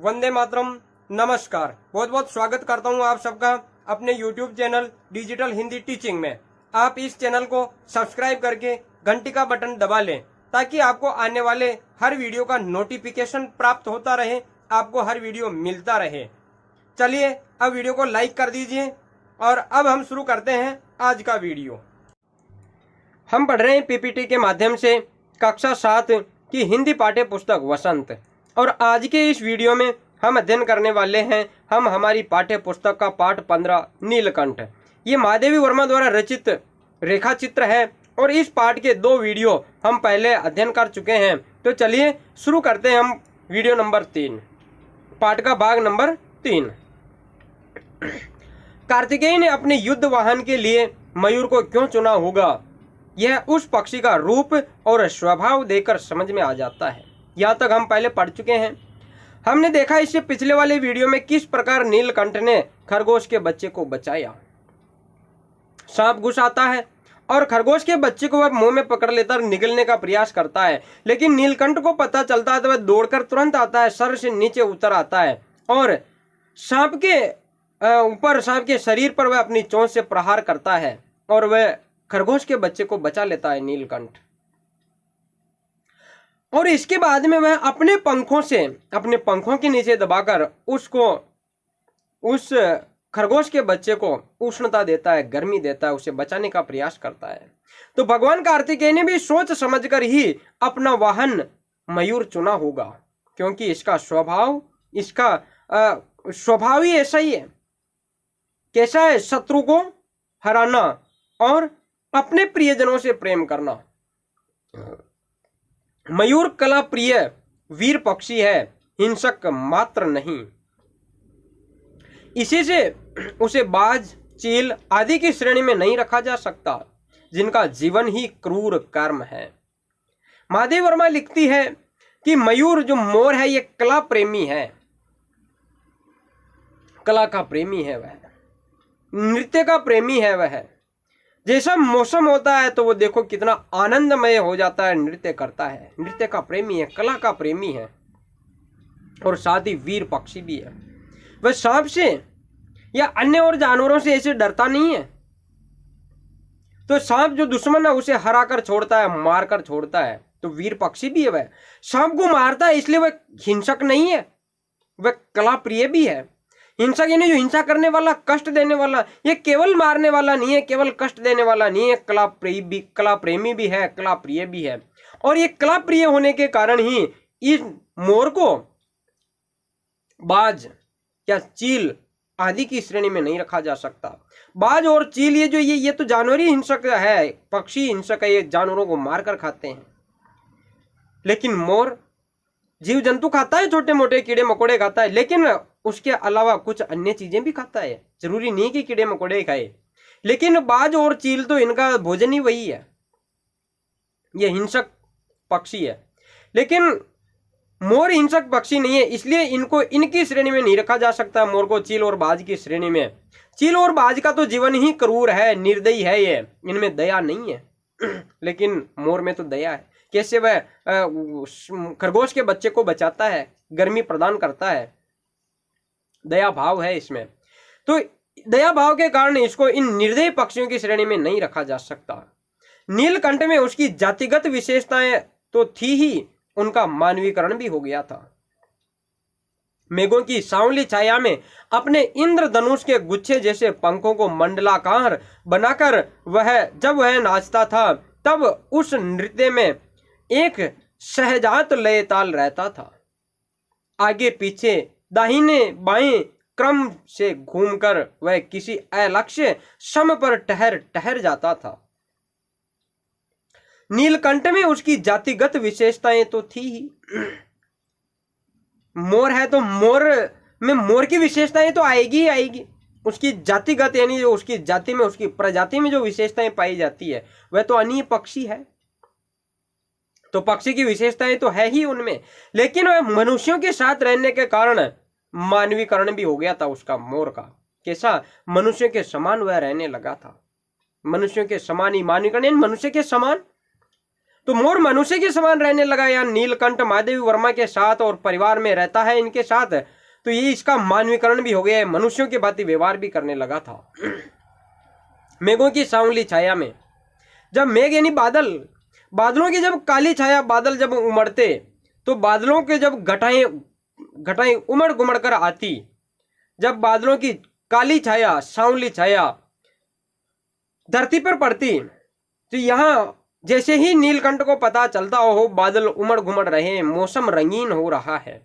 वंदे मातरम। नमस्कार, बहुत बहुत स्वागत करता हूं आप सबका अपने YouTube channel digital Hindi teaching में। आप इस चैनल को सब्सक्राइब करके घंटी का बटन दबा लें ताकि आपको आने वाले हर वीडियो का नोटिफिकेशन प्राप्त होता रहे, आपको हर वीडियो मिलता रहे। चलिए अब वीडियो को लाइक कर दीजिए और अब हम शुरू करते हैं आज का वीडियो। हम पढ़ रहे हैं पीपीटी के माध्यम से कक्षा 7 की हिंदी पाठ्य पुस्तक वसंत, और आज के इस वीडियो में हम अध्ययन करने वाले हैं हमारी पाठ्य पुस्तक का पाठ 15 नीलकंठ। ये महादेवी वर्मा द्वारा रचित रेखा चित्र है और इस पाठ के 2 वीडियो हम पहले अध्ययन कर चुके हैं। तो चलिए शुरू करते हैं हम वीडियो नंबर 3, पाठ का भाग नंबर 3। कार्तिकेय ने अपने युद्ध वाहन के लिए मयूर को क्यों चुना होगा, यह उस पक्षी का रूप और स्वभाव देखकर समझ में आ जाता है। यहाँ तक हम पहले पढ़ चुके हैं। हमने देखा इससे पिछले वाले वीडियो में किस प्रकार नीलकंठ ने खरगोश के बच्चे को बचाया। सांप घुस आता है और खरगोश के बच्चे को वह मुंह में पकड़ लेता और निगलने का प्रयास करता है, लेकिन नीलकंठ को पता चलता है तो वह दौड़कर तुरंत आता है, सर से नीचे उतर आता है और सांप के शरीर पर वह अपनी चोंच से प्रहार करता है और वह खरगोश के बच्चे को बचा लेता है नीलकंठ। और इसके बाद में वह अपने पंखों के नीचे दबाकर उस खरगोश के बच्चे को उष्णता देता है, गर्मी देता है, उसे बचाने का प्रयास करता है। तो भगवान कार्तिकेय ने भी सोच समझकर ही अपना वाहन मयूर चुना होगा, क्योंकि इसका स्वभाव ही ऐसा ही है। कैसा है? शत्रु को हराना और अपने प्रियजनों से प्रेम करना। मयूर कला प्रिय वीर पक्षी है, हिंसक मात्र नहीं। इसी से उसे बाज, चील आदि की श्रेणी में नहीं रखा जा सकता, जिनका जीवन ही क्रूर कर्म है। महादेवी वर्मा लिखती है कि मयूर जो मोर है ये कला प्रेमी है, कला का प्रेमी है, वह नृत्य का प्रेमी है। वह जैसा मौसम होता है तो वो देखो कितना आनंदमय हो जाता है, नृत्य करता है, नृत्य का प्रेमी है, कला का प्रेमी है और साथ ही वीर पक्षी भी है। वह सांप से या अन्य और जानवरों से ऐसे डरता नहीं है। तो सांप जो दुश्मन है उसे हरा कर छोड़ता है, मार कर छोड़ता है। तो वीर पक्षी भी है, वह सांप को मारता है, इसलिए वह हिंसक नहीं है, वह कला प्रिय भी है। हिंसक यानी जो हिंसा करने वाला, कष्ट देने वाला, ये केवल मारने वाला नहीं है, केवल कष्ट देने वाला नहीं है, कला प्रेमी भी है, कला प्रिय भी है। और ये कला प्रिय होने के कारण ही इस मोर को बाज या चील आदि की श्रेणी में नहीं रखा जा सकता। बाज और चील ये तो जानवर ही हिंसक है, पक्षी हिंसक है, ये जानवरों को मारकर खाते हैं। लेकिन मोर जीव जंतु खाता है, छोटे मोटे कीड़े मकोड़े खाता है, लेकिन उसके अलावा कुछ अन्य चीजें भी खाता है। जरूरी नहीं कि कीड़े मकोड़े खाए, लेकिन बाज और चील तो इनका भोजन ही वही है, ये हिंसक पक्षी है। लेकिन मोर हिंसक पक्षी नहीं है, इसलिए इनको इनकी श्रेणी में नहीं रखा जा सकता, मोर को चील और बाज की श्रेणी में। चील और बाज का तो जीवन ही क्रूर है, निर्दयी है, ये इनमें दया नहीं है। लेकिन मोर में तो दया है। कैसे? वह खरगोश के बच्चे को बचाता है, गर्मी प्रदान करता है, दया भाव है इसमें। तो दया भाव के कारण इसको इन निर्दयी पक्षियों की श्रेणी में नहीं रखा जा सकता। नीलकंठ में उसकी जातिगत विशेषताएं तो थी ही, उनका मानवीकरण भी हो गया था। मेघों की सांवली छाया में अपने इंद्रधनुष के गुच्छे जैसे पंखों को मंडलाकार बनाकर जब वह नाचता था, तब उस नृत्य में एक सहजात लय ताल रहता था। आगे पीछे दाहिने बाएं क्रम से घूमकर वह किसी अलक्ष्य सम पर ठहर जाता था। नीलकंठ में उसकी जातिगत विशेषताएं तो थी ही। मोर है तो मोर की विशेषताएं तो आएगी ही आएगी। उसकी जातिगत यानी जो उसकी जाति में, उसकी प्रजाति में जो विशेषताएं पाई जाती है, वह तो अन्य पक्षी है, तो पक्षी की विशेषताएं तो है ही उनमें। लेकिन वह मनुष्यों के साथ रहने के कारण मानवीकरण भी हो गया था उसका, मोर का। कैसा? मनुष्य के समान वह रहने लगा था, मनुष्यों के समान ही मानवीकरण, मनुष्य के समान। तो मोर मनुष्य के समान रहने लगा। या नीलकंठ महादेवी वर्मा के साथ और परिवार में रहता है इनके साथ, तो ये इसका मानवीकरण भी हो गया है, मनुष्यों की भांति व्यवहार भी करने लगा था। मेघों की सांवली छाया में जब मेघ यानी बादल, बादलों की जब काली छाया, बादल जब उमड़ते, तो बादलों के जब घटाएं उमड़ घुमड़ कर आती, जब बादलों की काली छाया, सांवली छाया धरती पर पड़ती, तो यहाँ जैसे ही नीलकंठ को पता चलता हो बादल उमड़ घुमड़ रहे हैं, मौसम रंगीन हो रहा है,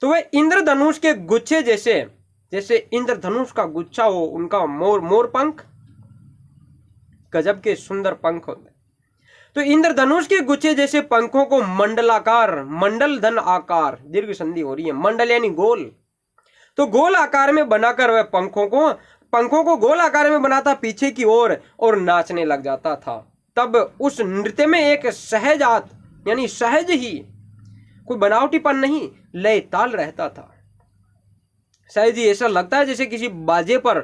तो वह इंद्रधनुष के गुच्छे जैसे इंद्रधनुष का गुच्छा हो, उनका मोर पंख, गजब के सुंदर पंख होते, तो इंद्रधनुष के गुच्छे जैसे पंखों को मंडलाकार, मंडल धन आकार, दीर्घ संधि हो रही है, मंडल यानी गोल, तो गोल आकार में बनाकर वह पंखों को गोल आकार में बनाता पीछे की ओर और नाचने लग जाता था। तब उस नृत्य में एक सहजात यानी सहज ही, कोई बनावटीपन नहीं, लय ताल रहता था। सहज ही ऐसा लगता है जैसे किसी बाजे पर,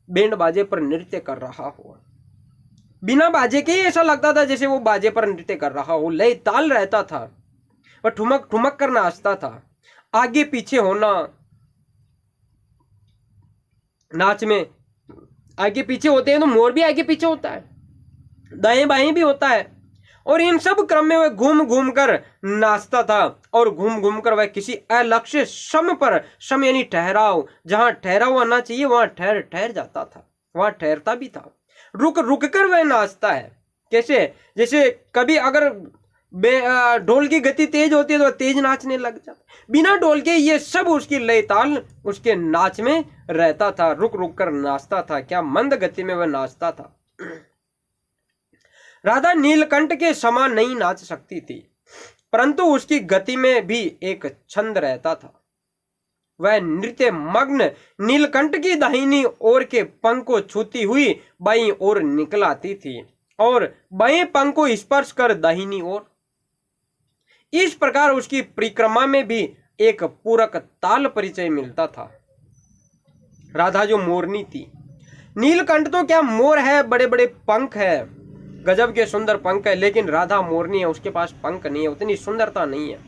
बैंड बाजे पर नृत्य कर रहा हो, बिना बाजे के ही ऐसा लगता था जैसे वो बाजे पर नृत्य कर रहा हो। लय ताल रहता था, वह ठुमक ठुमक कर नाचता था। आगे पीछे होना, नाच में आगे पीछे होते हैं तो मोर भी आगे पीछे होता है, दाएं बाएं भी होता है, और इन सब क्रम में वह घूम घूम कर नाचता था, और घूम घूम कर वह किसी अलक्ष्य सम पर, सम यानी ठहराव, जहां ठहराव आना चाहिए वहां ठहर जाता था, वहां ठहरता भी था। रुक रुक कर वह नाचता है। कैसे? जैसे कभी अगर ढोल की गति तेज होती है तो तेज नाचने लग जाता, बिना ढोल के ये सब उसकी लय ताल उसके नाच में रहता था, रुक रुक कर नाचता था। क्या मंद गति में वह नाचता था। राधा नीलकंठ के समान नहीं नाच सकती थी, परंतु उसकी गति में भी एक छंद रहता था। वह नृत्य मग्न नीलकंठ की दाहिनी ओर के पंख को छूती हुई बाईं ओर निकल आती थी, और बाएं पंख को स्पर्श कर दाहिनी ओर। इस प्रकार उसकी परिक्रमा में भी एक पूरक ताल परिचय मिलता था। राधा जो मोरनी थी, नीलकंठ तो क्या मोर है, बड़े बड़े पंख है, गजब के सुंदर पंख है, लेकिन राधा मोरनी है, उसके पास पंख नहीं है, उतनी सुंदरता नहीं है।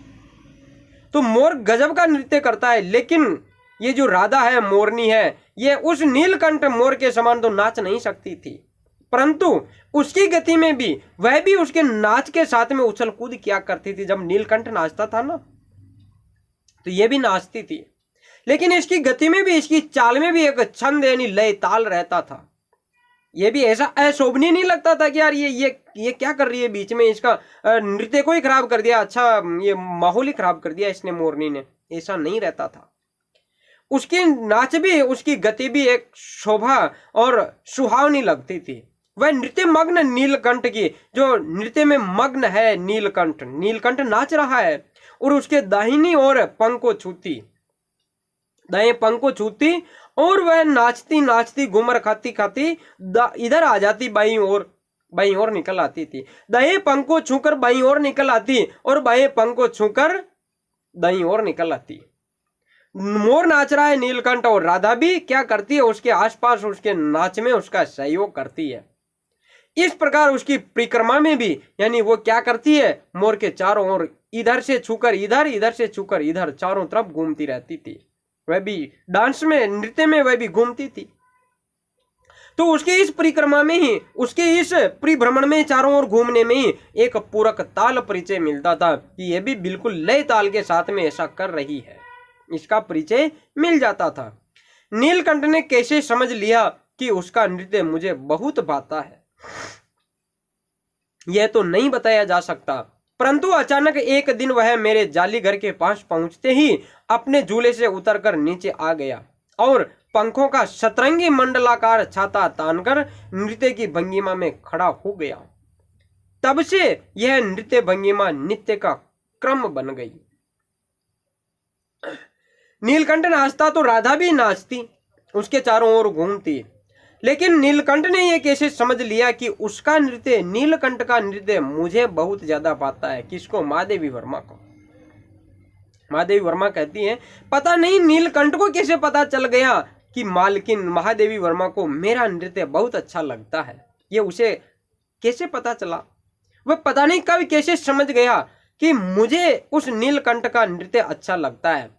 तो मोर गजब का नृत्य करता है, लेकिन ये जो राधा है, मोरनी है, ये उस नीलकंठ मोर के समान तो नाच नहीं सकती थी, परंतु उसकी गति में भी, वह भी उसके नाच के साथ में उछल कूद किया करती थी। जब नीलकंठ नाचता था ना, तो ये भी नाचती थी, लेकिन इसकी गति में भी, इसकी चाल में भी एक छंद यानी लय ताल रहता था। ये भी ऐसा अशोभनीय नहीं लगता था कि यार ये क्या कर रही है, बीच में इसका नृत्य को ही खराब कर दिया, अच्छा ये माहौल ही खराब कर दिया इसने, मोरनी ने, ऐसा नहीं रहता था। उसकी नाच भी, उसकी गति भी एक शोभा और सुहावनी लगती थी। वह नृत्य मग्न नीलकंठ की, जो नृत्य में मग्न है नीलकंठ नाच रहा है, और उसके दाहिनी ओर पंख को छूती, दाएं पंख को छूती, और वह नाचती नाचती घूमर खाती खाती इधर आ जाती, बाईं ओर निकल आती थी। दाएं पंख को छूकर बाईं ओर निकल आती, और बाएं पंख को छूकर दाईं ओर निकल आती। मोर नाच रहा है नीलकंठ, और राधा भी क्या करती है, उसके आसपास उसके नाच में उसका सहयोग करती है। इस प्रकार उसकी परिक्रमा में भी, यानी वो क्या करती है, मोर के चारों ओर इधर से छूकर इधर, इधर से छूकर इधर, चारों तरफ घूमती रहती थी। वह भी डांस में, नृत्य में वह भी घूमती थी। तो उसके इस परिक्रमा में ही, उसके इस परिभ्रमण में, चारों ओर घूमने में ही एक पूरक ताल परिचय मिलता था कि यह भी बिल्कुल लय ताल के साथ में ऐसा कर रही है, इसका परिचय मिल जाता था। नीलकंठ ने कैसे समझ लिया कि उसका नृत्य मुझे बहुत भाता है, यह तो नहीं बताया जा सकता, परंतु अचानक एक दिन वह मेरे जाली घर के पास पहुंचते ही अपने झूले से उतरकर नीचे आ गया, और पंखों का सतरंगी मंडलाकार छाता तानकर नृत्य की भंगिमा में खड़ा हो गया। तब से यह नृत्य भंगिमा नित्य का क्रम बन गई। नीलकंठ नाचता तो राधा भी नाचती, उसके चारों ओर घूमती, लेकिन नीलकंठ ने यह कैसे समझ लिया कि उसका नृत्य, नीलकंठ का नृत्य मुझे बहुत ज्यादा भाता है। किसको? महादेवी वर्मा को। महादेवी वर्मा कहती हैं, पता नहीं नीलकंठ को कैसे पता चल गया कि मालकिन महादेवी वर्मा को मेरा नृत्य बहुत अच्छा लगता है। ये उसे कैसे पता चला? वह पता नहीं कब कैसे समझ गया कि मुझे उस नीलकंठ का नृत्य अच्छा लगता है।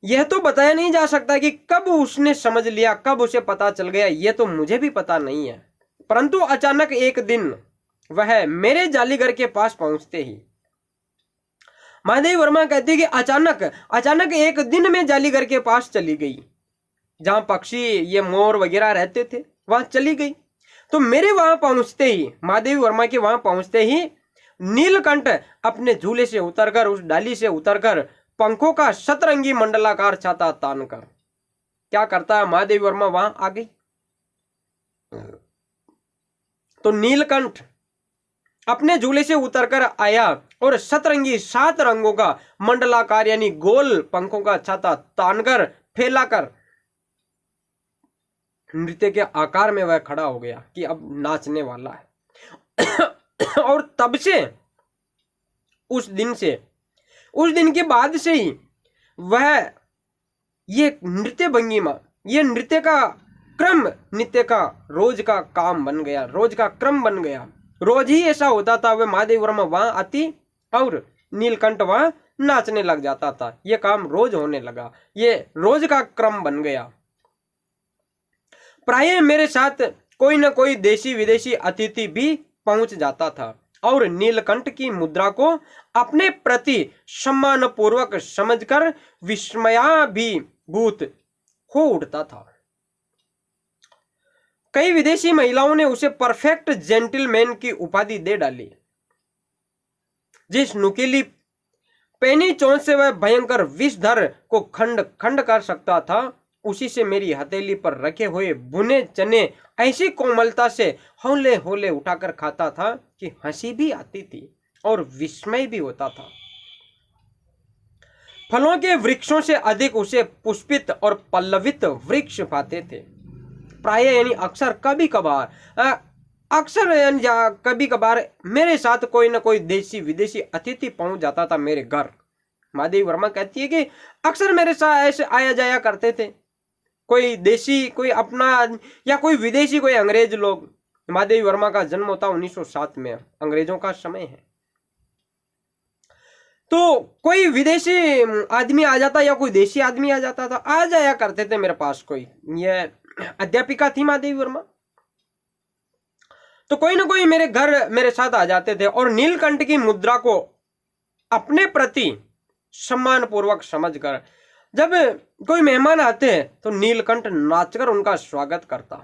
यह तो बताया नहीं जा सकता कि कब उसने समझ लिया, कब उसे पता चल गया, यह तो मुझे भी पता नहीं है। परंतु अचानक एक दिन वह मेरे जालीघर के पास पहुंचते ही, महादेवी वर्मा कहती है कि अचानक एक दिन में जालीघर के पास चली गई, जहां पक्षी ये मोर वगैरह रहते थे वहां चली गई। तो मेरे वहां पहुंचते ही, महादेवी वर्मा के वहां पहुंचते ही नीलकंठ अपने झूले से उतरकर, उस डाली से उतरकर, पंखों का सतरंगी मंडलाकार छाता तानकर क्या करता है, महादेवी वर्मा वहां आ गई। तो नीलकंठ अपने झूले से उतरकर आया और सतरंगी 7 रंगों का मंडलाकार यानी गोल पंखों का छाता तानकर फैलाकर नृत्य के आकार में वह खड़ा हो गया कि अब नाचने वाला है। और तब से, उस दिन के बाद से ही वह ये नृत्य भंगिमा, ये नृत्य का क्रम, नित्य का रोज का काम बन गया, रोज का क्रम बन गया। रोज ही ऐसा होता था, वह महादेवी वर्मा वहां आती और नीलकंठ वहां नाचने लग जाता था। यह काम रोज होने लगा, ये रोज का क्रम बन गया। प्राय मेरे साथ कोई न कोई देशी विदेशी अतिथि भी पहुंच जाता था और नीलकंठ की मुद्रा को अपने प्रति सम्मान पूर्वक समझकर विस्मयाभिभूत हो उठता था। कई विदेशी महिलाओं ने उसे परफेक्ट जेंटलमैन की उपाधि दे डाली। जिस नुकीली पेनी चोंच से वह भयंकर विषधर को खंड खंड कर सकता था, उसी से मेरी हथेली पर रखे हुए भुने चने ऐसी कोमलता से हौले हौले उठाकर खाता था कि हंसी भी आती थी और विस्मय भी होता था। फलों के वृक्षों से अधिक उसे पुष्पित और पल्लवित वृक्ष पाते थे। प्राय यानी अक्सर कभी कभार मेरे साथ कोई न कोई देशी विदेशी अतिथि पहुंच जाता था मेरे घर। महादेवी वर्मा कहती है कि अक्सर मेरे साथ ऐसे आया जाया करते थे, कोई देशी, कोई अपना या कोई विदेशी, कोई अंग्रेज लोग। महादेवी वर्मा का जन्म होता 1907 में, अंग्रेजों का समय है। तो कोई विदेशी आदमी आ जाता या कोई देशी आदमी आ जाता था, आ जाया करते थे मेरे पास। कोई, यह अध्यापिका थी महादेवी वर्मा, तो कोई ना कोई मेरे घर मेरे साथ आ जाते थे और नीलकंठ की मुद्रा को अपने प्रति सम्मान पूर्वक समझकर जब कोई मेहमान आते हैं तो नीलकंठ नाचकर उनका स्वागत करता।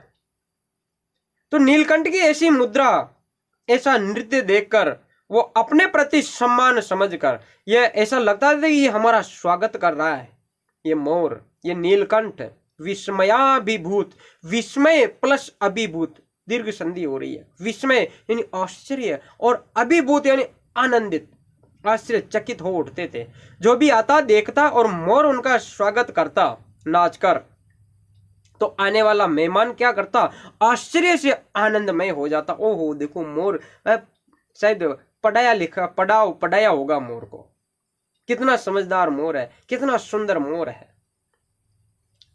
तो नीलकंठ की ऐसी मुद्रा, ऐसा नृत्य देखकर वो अपने प्रति सम्मान समझकर, यह ऐसा लगता था कि ये हमारा स्वागत कर रहा है। ये मोर, ये नीलकंठ विस्मयाभिभूत, विस्मय प्लस अभिभूत, दीर्घ संधि हो रही है। विस्मय यानी आश्चर्य और अभिभूत यानी आनंदित, आश्चर्यचकित हो उठते थे। जो भी आता देखता और मोर उनका स्वागत करता नाचकर, तो आने वाला मेहमान क्या करता, आश्चर्य से आनंदमय हो जाता। ओहो देखो मोर, शायद पढ़ाया होगा मोर को, कितना समझदार मोर है, कितना सुंदर मोर है।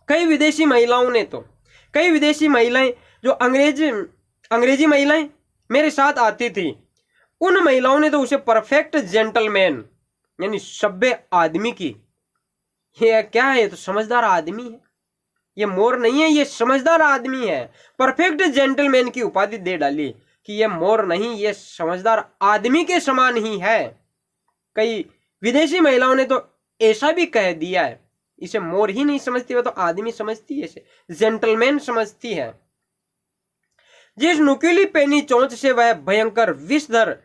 कई विदेशी महिलाएं जो अंग्रेजी महिलाएं मेरे साथ आती थी, उन महिलाओं ने तो उसे परफेक्ट जेंटलमैन यानी सभ्य आदमी की, ये क्या है, ये तो समझदार आदमी है, ये मोर नहीं है, ये समझदार आदमी है, परफेक्ट जेंटलमैन की उपाधि दे डाली कि ये मोर नहीं, ये समझदार आदमी के समान ही है। कई विदेशी महिलाओं ने तो ऐसा भी कह दिया है, इसे मोर ही नहीं समझती, वो तो आदमी समझती है, इसे जेंटलमैन समझती है। जिस नुकीली पेनी चोंच से वह भयंकर विषधर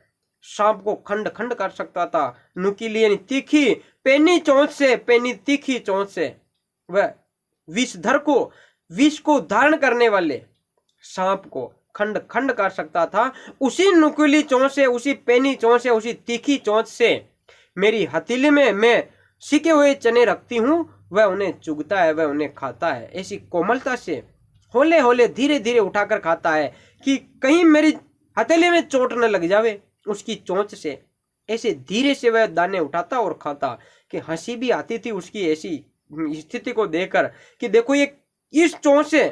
सांप को खंड खंड कर सकता था, नुकीली यानी तीखी पेनी चोंच से, पेनी तीखी चोंच से वह विषधर को, विष को धारण करने वाले सांप को खंड खंड कर सकता था, उसी नुकीली चोंच से, उसी पेनी चोंच से, उसी तीखी चोंच से मेरी हथेली में मैं सिके हुए चने रखती हूं, वह उन्हें चुगता है, वह उन्हें खाता है। ऐसी कोमलता से होले होले धीरे धीरे उठाकर खाता है कि कहीं मेरी हथेली में चोट न लग जावे। उसकी चोंच से ऐसे धीरे से वह दाने उठाता और खाता कि हंसी भी आती थी उसकी ऐसी स्थिति को देखकर कि देखो ये इस चोंच से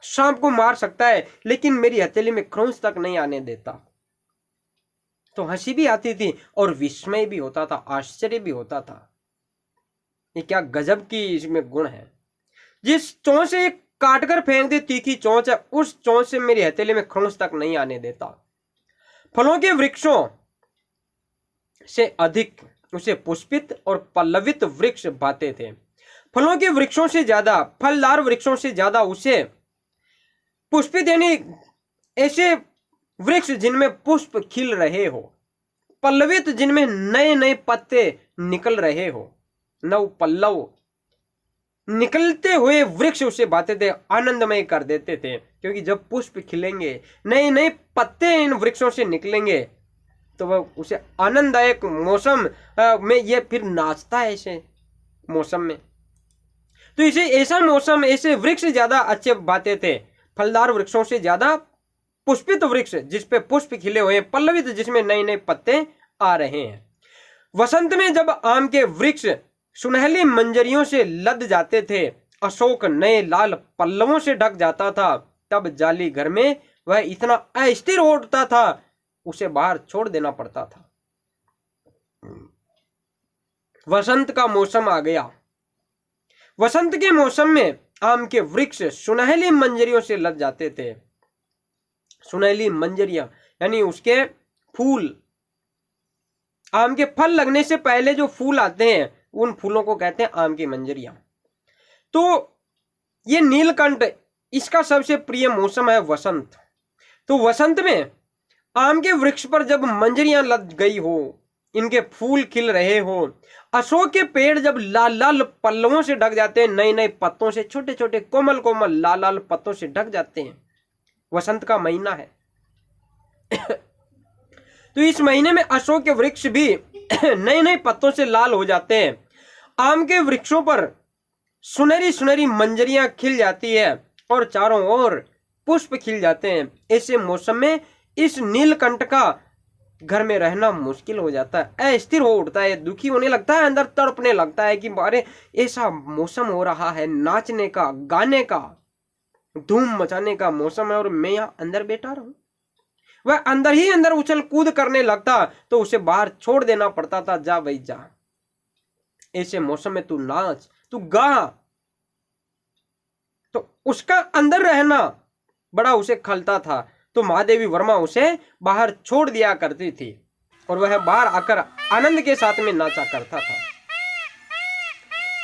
सांप को मार सकता है, लेकिन मेरी हथेली में खरोंच तक नहीं आने देता। तो हंसी भी आती थी और विस्मय भी होता था, आश्चर्य भी होता था। ये क्या गजब की इसमें गुण है। जिस चोंच से काट कर फेंक दे तीखी चोंच है, उस चोंच से मेरी हथेली में खरोंच तक नहीं आने देता। फलों के वृक्षों से अधिक उसे पुष्पित और पल्लवित वृक्ष भाते थे। फलों के वृक्षों से ज्यादा, फलदार वृक्षों से ज्यादा उसे पुष्पित यानी ऐसे वृक्ष जिनमें पुष्प खिल रहे हो, पल्लवित जिनमें नए नए पत्ते निकल रहे हो, नव पल्लव निकलते हुए वृक्ष उसे भाते थे, आनंदमय कर देते थे। क्योंकि जब पुष्प खिलेंगे, नए नए पत्ते इन वृक्षों से निकलेंगे, तो वह उसे आनंददायक मौसम में ये फिर नाचता है ऐसे मौसम में। तो इसे ऐसा मौसम, ऐसे वृक्ष ज्यादा अच्छे भाते थे, फलदार वृक्षों से ज्यादा पुष्पित वृक्ष जिसपे पुष्प खिले हुए, पल्लवित जिसमें नए नए पत्ते आ रहे हैं। वसंत में जब आम के वृक्ष सुनहली मंजरियों से लद जाते थे, अशोक नए लाल पल्लवों से ढक जाता था, तब जाली घर में वह इतना अस्थिर हो उठता था, उसे बाहर छोड़ देना पड़ता था। वसंत का मौसम आ गया। वसंत के मौसम में आम के वृक्ष सुनहली मंजरियों से लद जाते थे। सुनहली मंजरियां यानी उसके फूल, आम के फल लगने से पहले जो फूल आते हैं उन फूलों को कहते हैं आम की मंजरियां। तो ये नीलकंठ, इसका सबसे प्रिय मौसम है वसंत। तो वसंत में आम के वृक्ष पर जब मंजरियां लग गई हो, इनके फूल खिल रहे हो, अशोक के पेड़ जब लाल लाल पल्लवों से ढक जाते हैं, नए नए पत्तों से, छोटे छोटे कोमल कोमल लाल लाल पत्तों से ढक जाते हैं, वसंत का महीना है। तो इस महीने में अशोक के वृक्ष भी नए नए पत्तों से लाल हो जाते हैं, आम के वृक्षों पर सुनहरी सुनहरी मंजरियां खिल जाती है और चारों ओर पुष्प खिल जाते हैं। ऐसे मौसम में इस नीलकंठ का घर में रहना मुश्किल हो जाता है, अस्थिर हो उठता है, दुखी होने लगता है, अंदर तड़पने लगता है कि अरे ऐसा मौसम हो रहा है, नाचने का, गाने का, धूम मचाने का मौसम है और मैं यहाँ अंदर बैठा रहूं। वह अंदर ही अंदर उछल कूद करने लगता, तो उसे बाहर छोड़ देना पड़ता था, जा भाई जा, ऐसे मौसम में तू नाच, तू गा। तो उसका अंदर रहना बड़ा उसे खलता था, तो महादेवी वर्मा उसे बाहर छोड़ दिया करती थी और वह बाहर आकर आनंद के साथ में नाचा करता था।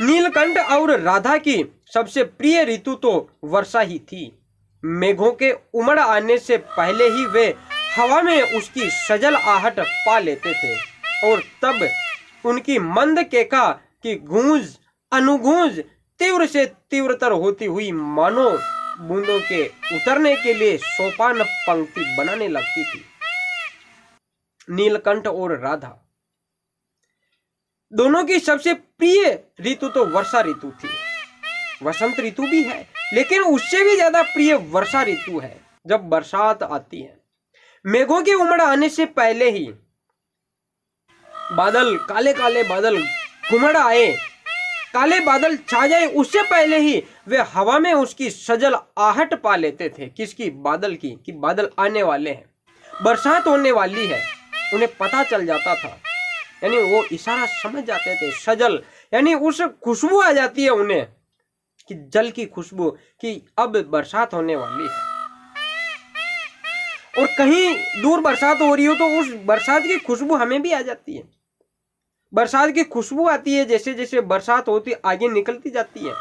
नीलकंठ और राधा की सबसे प्रिय ऋतु तो वर्षा ही थी। मेघों के उमड़ आने से पहले ही वे हवा में उसकी सजल आहट पा लेते थे और तब उनकी मंद केका की गूंज अनुगूंज तीव्र से तीव्रतर होती हुई मानो बूंदों के उतरने के लिए सोपान पंक्ति बनाने लगती थी। नीलकंठ और राधा दोनों की सबसे प्रिय ऋतु तो वर्षा ऋतु थी। वसंत ऋतु भी है, लेकिन उससे भी ज्यादा प्रिय वर्षा ऋतु है, जब बरसात आती है। मेघों के उमड़ आने से पहले ही बादल, काले काले बादल घुमड़ आए, काले बादल छा जाए, उससे पहले ही वे हवा में उसकी सजल आहट पा लेते थे। किसकी? बादल की, कि बादल आने वाले हैं, बरसात होने वाली है। उन्हें पता चल जाता था, यानी वो इशारा समझ जाते थे। सजल यानी उस खुशबू आ जाती है उन्हें, कि जल की खुशबू, कि अब बरसात होने वाली है। और कहीं दूर बरसात हो रही हो तो उस बरसात की खुशबू हमें भी आ जाती है। बरसात की खुशबू आती है, जैसे जैसे बरसात होती आगे निकलती जाती है,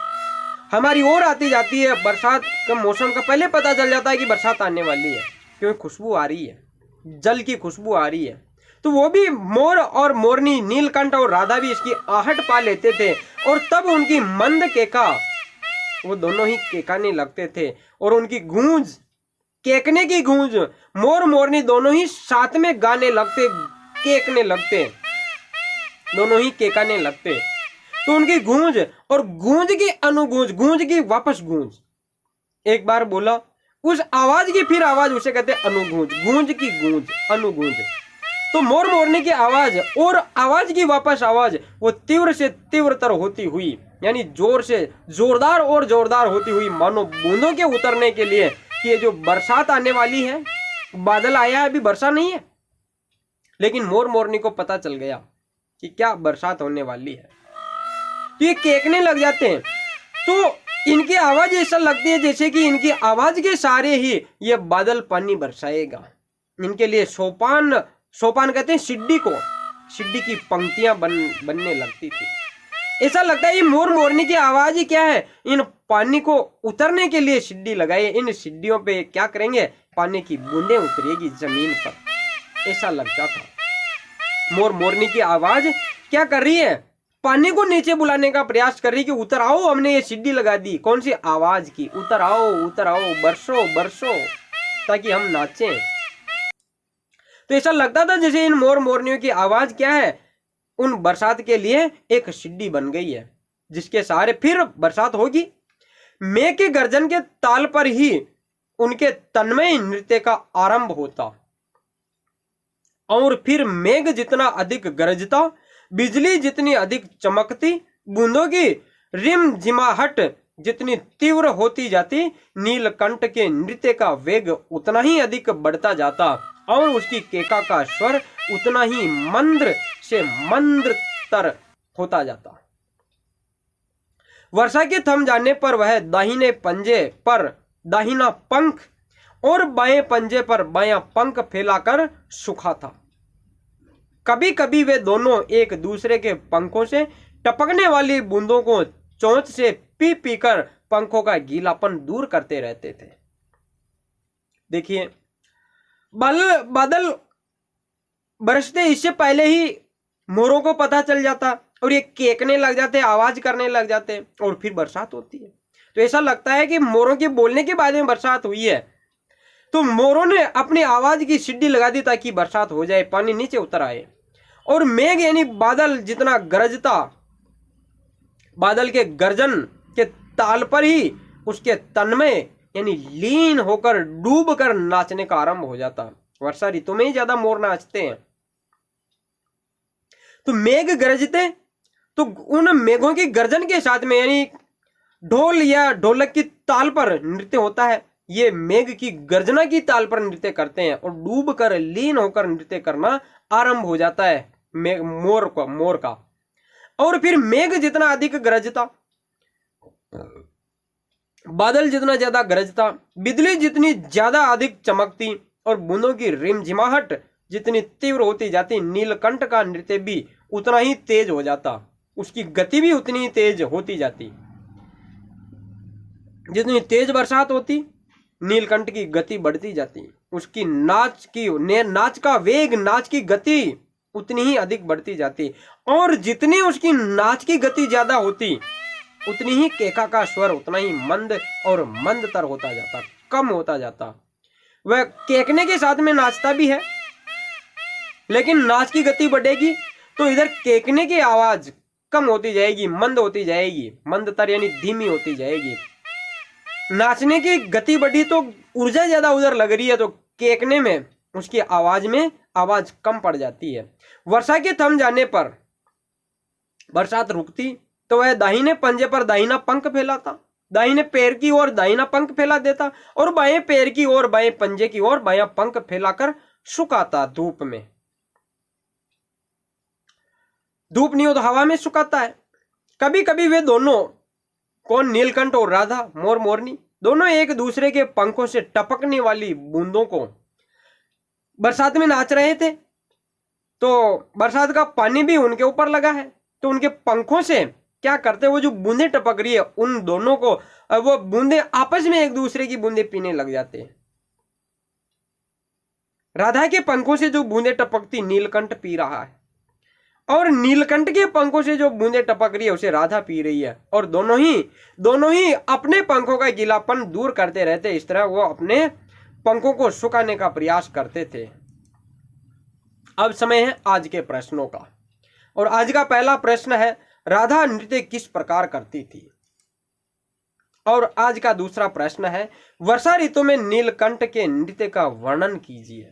हमारी ओर आती जाती है। बरसात का मौसम का पहले पता चल जाता है कि बरसात आने वाली है, क्योंकि खुशबू आ रही है, जल की खुशबू आ रही है। तो वो भी मोर और मोरनी, नीलकंठ और राधा भी इसकी आहट पा लेते थे और तब उनकी मंद केका, वो दोनों ही केकाने लगते थे और उनकी गूंज, केकने की गूंज, मोर मोरनी दोनों ही साथ में गाने लगते, केकने लगते, दोनों ही केकाने लगते। तो उनकी गूंज और गूंज की अनुगूंज, गूंज की वापस गूंज, एक बार बोला उस आवाज की फिर आवाज, उसे कहते अनुगूंज, गूंज की गूंज, अनुगूंज। तो मोर मोरने की आवाज और आवाज की वापस आवाज, वो तीव्र से तीव्रतर होती हुई, यानी जोर से जोरदार और जोरदार होती हुई, मानो बूंदों के उतरने के लिए कि ये जो बरसात आने वाली है, बादल आया है, अभी वर्षा नहीं है, लेकिन मोर मोरनी को पता चल गया कि क्या बरसात होने वाली है, तो ये केकने लग जाते हैं। तो इनकी आवाज ऐसा लगती है जैसे कि इनकी आवाज के सहारे ही ये बादल पानी बरसाएगा। इनके लिए सोपान कहते हैं सिड्डी को, सिड्डी की पंक्तियां बनने लगती थी। ऐसा लगता है ये मोर मोरनी की आवाज ही क्या है, इन पानी को उतरने के लिए सिड्डी लगाए, इन सिड्डियों पे क्या करेंगे, पानी की बूंदें उतरेगी जमीन पर। ऐसा लगता था। मोर मोरनी की आवाज क्या कर रही है, पानी को नीचे बुलाने का प्रयास कर रही कि उतर आओ, हमने ये सिड्डी लगा दी। कौन सी आवाज की, उतर आओ बरसो बरसो, ताकि हम नाचें। तो ऐसा लगता था जैसे इन मोर मोरनियों की आवाज क्या है, उन बरसात के लिए एक सिड्डी बन गई है, जिसके सहारे फिर बरसात होगी। मेघ के गर्जन के ताल पर ही उनके तन्मय नृत्य का आरंभ होता, और फिर मेघ जितना अधिक गरजता, बिजली जितनी अधिक चमकती, बूंदों की रिमझिमाहट जितनी तीव्र होती जाती, नीलकंठ के नृत्य का वेग उतना ही अधिक बढ़ता जाता, और उसकी केका का स्वर उतना ही मंद्र से मंद्रतर होता जाता। वर्षा के थम जाने पर वह दाहिने पंजे पर दाहिना पंख और बाएं पंजे पर बायां पंख फैलाकर सूखा था। कभी कभी वे दोनों एक दूसरे के पंखों से टपकने वाली बूंदों को चोंच से पी पी कर पंखों का गीलापन दूर करते रहते थे। देखिए, बादल बरसते इससे पहले ही मोरों को पता चल जाता और ये केकने लग जाते, आवाज करने लग जाते, और फिर बरसात होती है। तो ऐसा लगता है कि मोरों के बोलने के बाद में बरसात हुई है। तो मोरों ने अपनी आवाज की सिड्डी लगा दी ताकि बरसात हो जाए, पानी नीचे उतर आए। और मेघ यानी बादल जितना गरजता, बादल के गर्जन के ताल पर ही उसके तन्मय यानी लीन होकर डूब कर नाचने का आरंभ हो जाता। वर्षा ऋतु में ही ज्यादा मोर नाचते हैं। तो मेघ गरजते, तो उन मेघों की गर्जन के साथ में यानी ढोल या ढोलक की ताल पर नृत्य होता है। ये मेघ की गर्जना की ताल पर नृत्य करते हैं और डूब कर लीन होकर नृत्य करना आरंभ हो जाता है मोर का। और फिर मेघ जितना अधिक गरजता, बादल जितना ज्यादा गरजता, बिजली जितनी ज्यादा अधिक चमकती और बूंदों की रिमझिमाहट जितनी तीव्र होती जाती, नीलकंठ का नृत्य भी उतना ही तेज हो जाता, उसकी गति भी उतनी ही तेज होती जाती। जितनी तेज बरसात होती, नीलकंठ की गति बढ़ती जाती, उसकी नाच का वेग, नाच की गति उतनी ही अधिक बढ़ती जाती, और जितनी उसकी नाच की गति ज्यादा होती, उतनी ही केका का स्वर उतना ही मंद और मंदतर होता जाता, कम होता जाता। वह केकने के साथ में नाचता भी है, लेकिन नाच की गति बढ़ेगी तो इधर केकने की आवाज कम होती जाएगी, मंद होती जाएगी, मंदतर यानी धीमी होती जाएगी। नाचने की गति बढ़ी तो ऊर्जा ज्यादा उधर लग रही है, तो केकने में उसकी आवाज में आवाज कम पड़ जाती है। वर्षा के थम जाने पर बरसात रुकती तो वह दाहिने पंजे पर दाहिना पंख फैलाता, दाहिने पैर की ओर दाहिना पंख फैला देता, और बाएं पैर की ओर बाएं पंजे की ओर बायां पंख फैलाकर सुखाता धूप में। धूप नहीं हो तो हवा में सुखाता है। कभी कभी वे दोनों, कौन, नीलकंठ और राधा, मोर मोरनी, दोनों एक दूसरे के पंखों से टपकने वाली बूंदों को बरसात में नाच रहे थे। तो बरसात का पानी भी उनके ऊपर लगा है, तो उनके पंखों से क्या करते, वो जो बूंदे टपक रही है उन दोनों को, वो बूंदे आपस में एक दूसरे की बूंदे पीने लग जाते हैं। राधा के पंखों से जो बूंदे टपकती नीलकंठ पी रहा है, और नीलकंठ के पंखों से जो बूंदे टपक रही है उसे राधा पी रही है, और दोनों ही अपने पंखों का गीलापन दूर करते रहते। इस तरह वो अपने पंखों को सुखाने का प्रयास करते थे। अब समय है आज के प्रश्नों का, और आज का पहला प्रश्न है, राधा नृत्य किस प्रकार करती थी? और आज का दूसरा प्रश्न है, वर्षा ऋतु में नीलकंठ के नृत्य का वर्णन कीजिए।